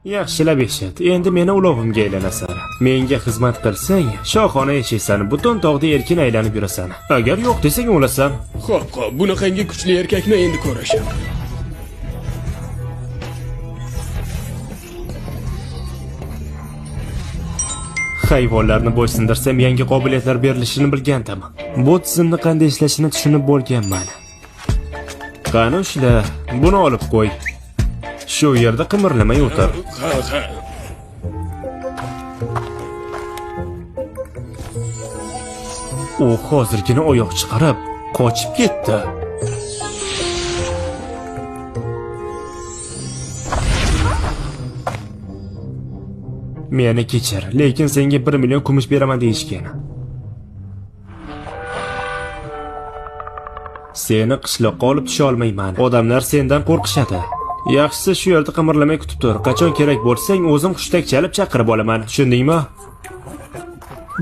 Yaxshilab eshit. Endi meni ulovimga aylanasan. Menga xizmat qilsang, shohona yashaysan, butun tog'da erkin aylanib yurasan. Agar yo'q desang o'lasan. Xo'p, bunaqangi kuchli erkakni endi ko'rishim. Hayvonlarni bo'ysundirsam yangi qobiliyatlar berilishini bilgandim. Bu tizimni qanday ishlashini tushunib bo'lganman. Qani ushla, buni olib qo'y. Shu yerda qimirlamay o'tir. Ha. U hozirgina oyoq chiqarib, qochib ketdi. Meni kechir, lekin senga 1 million kumush beraman deyishgan. Seni qishloqqa olib tusha olmayman. Odamlar sendan qo'rqishadi. Yaxshisi shu yerda qimirlamay kutib tur. Qachon kerak bo'lsang, o'zim hushtak chalib chaqirib olaman. Tushundingmi?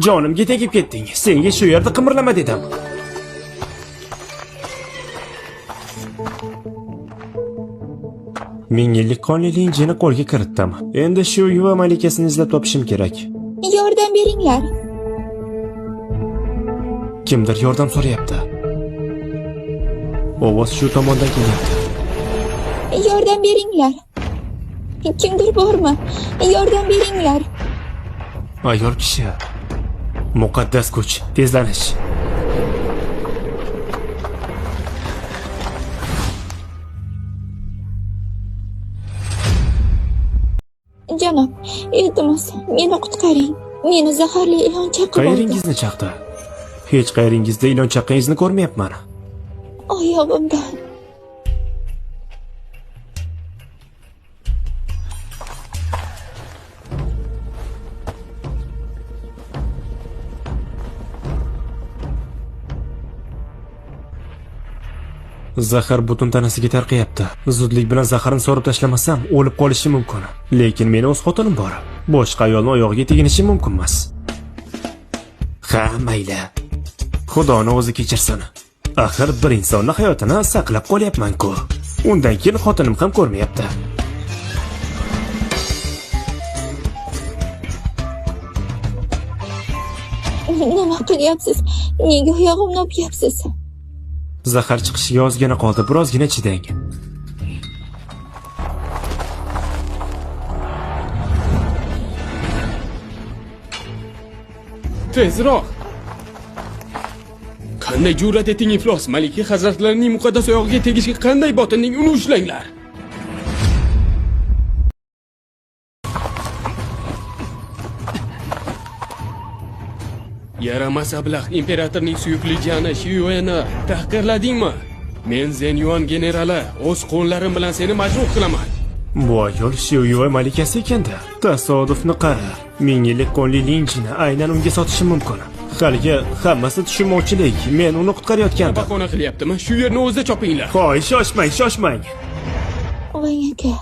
Jonimga tegib ketding. Senga shu yerda qimirlama dedim. Ming yillik qonli linjini qo'lga kiritdim. Endi shu yuva malikasini izlab topishim kerak. Yordam beringlar. Kimdir yordam so'rayapti. Ovoz shu tomondan kelyapti. Yordam beringlar. Kimdir bormi? Yordam beringlar. Ayol kishi. Muqaddas kuch, tezlanish. Janob, iltimos, meni qutqaring. Meni zaharli ilon chaqib oldi. Qayeringizni chaqdi? Hech qayringizda ilon chaqqaningizni ko'rmayapman. Oyog'imdan. Zahar butun tanasiga tarqayapti. Zudlik bilan zaharni sorib tashlamasam, o'lib qolishi mumkin. Lekin meni o'z xotinim bor. Boshqa ayolning oyog'iga teginishi mumkin emas. Ha, mayli. Xudoni o'zi kechirsin. Axir bir insonning hayotini saqlab qolyapman-ku. Undan keyin xotinim ham ko'rmayapti. Nima qilyapsiz? Nega oyog'imni o'pyapsiz? Zahar chiqishiga ozgina qoldi, birozgina chidang. Tezroq. Qanday jur'at eting iflos, Malika hazratlarining muqaddas oyog'iga tegishga qanday botinning uni ushlanglar. Yaramas ablah imperatorning suyukli jani Shiyueni tahqirladingmi? Men Zenyuan generali o'z qo'llarim bilan seni majruh qilaman. Bu ayol Shiyue malikasi ekanda. Tasodifni qara. 1000 yillik qonli linjini aynan unga sotishi mumkin. Haligi hammasi tushunmovchilik. Men uni qutqarayotgandim. Bahona qilyaptimi? Shu yerni o'zida chopinglar. Qo'y, shoshmang. Voy aka.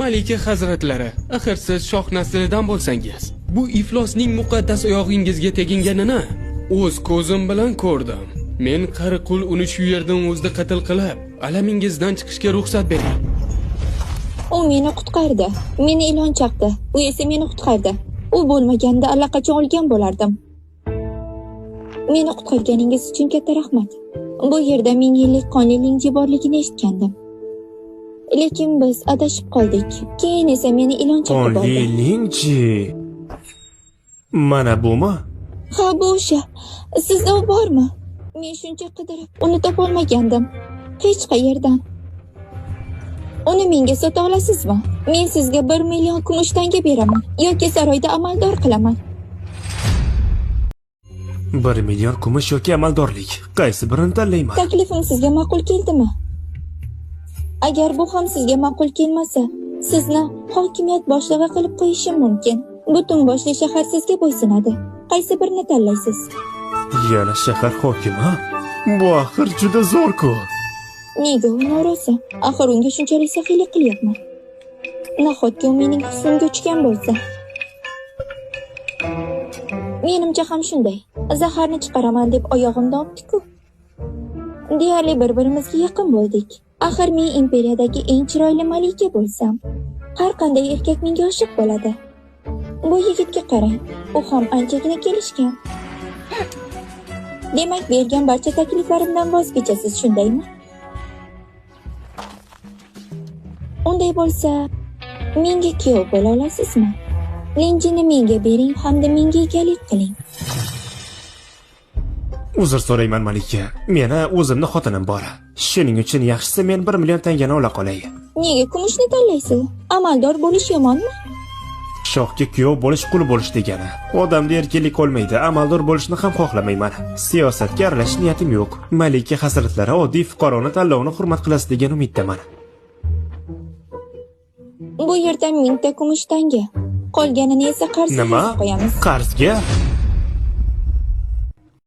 Malika hazratlari, axir siz shoh naslidan bo'lsangiz, bu iflosning muqaddas oyog'ingizga teginganini o'z ko'zim bilan ko'rdim. Men qari qul uni shu yerdan o'zida qatl qilib, alamingizdan chiqishga ruxsat bering. U meni qutqardi. Meni ilon chaqdi. U esa meni qutqardi. U bo'lmaganda allaqachon o'lgan bo'lardim. Meni qutqarganingiz uchun katta rahmat. Bu yerda 1000 yillik qonli linji borligini eshitgandim. Lekin biz adashib qoldik. Keyin esa meni ilon chaqib oldi. Qonli linji. Mana bumi? Ha, bu o'sha. Sizda u bormi? Men shuncha qidirib, uni topa olmagandim. Hech qayerdan. Uni menga sota olasizmi? Men sizga 1 million kumush tanga beraman yoki saroyda amaldor qilaman. 1 million kumush yoki amaldorlik. Qaysi birini tanlayman? Taklifim sizga ma'qul keldimi? Agar bu ham sizga ma'qul kelmasa, sizni hokimiyat boshlig'i qilib qo'yishim mumkin. Butun boshli shahar sizga bo'ysunadi. Qaysi birini tanlaysiz? Yana shahar hokimi? Bu axir juda zo'r-ku. Nega u norozi? Axir unga shunchalik saxiylik qilyapman. Nahotki u mening husnimga uchgan bo'lsa? Menimcha ham shunday. Zaharni chiqaraman deb oyog'imdan opdi-ku. Deyarli bir-birimizga yaqin bo'ldik. Axir men imperiyadagi eng chiroyli malika bo'lsam, har qanday erkak menga oshiq bo'ladi. Bu yigitga qarang, u ham anchagina kelishgan. Demak, bergan barcha takliflarimdan voz kechasiz, shundaymi? Unday bo'lsa, menga kuyov bo'la olasizmi? Lenjini menga bering hamda menga egalik qiling. Uzr so'rayman malika. Meni o'zimni xotinim bor. Shuning uchun yaxshisi men 1 million tangani ola qolay. Nega kumushni tanlaysiz? Amaldor bo'lish yomonmi? Shohga kuyov bo'lish qul bo'lish degani. Odamda erkinlik olmaydi, amaldor bo'lishni ham xohlamayman. Siyosatga aralashish niyatim yo'q. Malika hazratlari oddiy fuqaroni tanlovini hurmat qilasiz degan umiddaman. Bu yerdan 1000 ta kumush tanga. Qolganini esa qarzga Nima? qo'yamiz. Qarzga?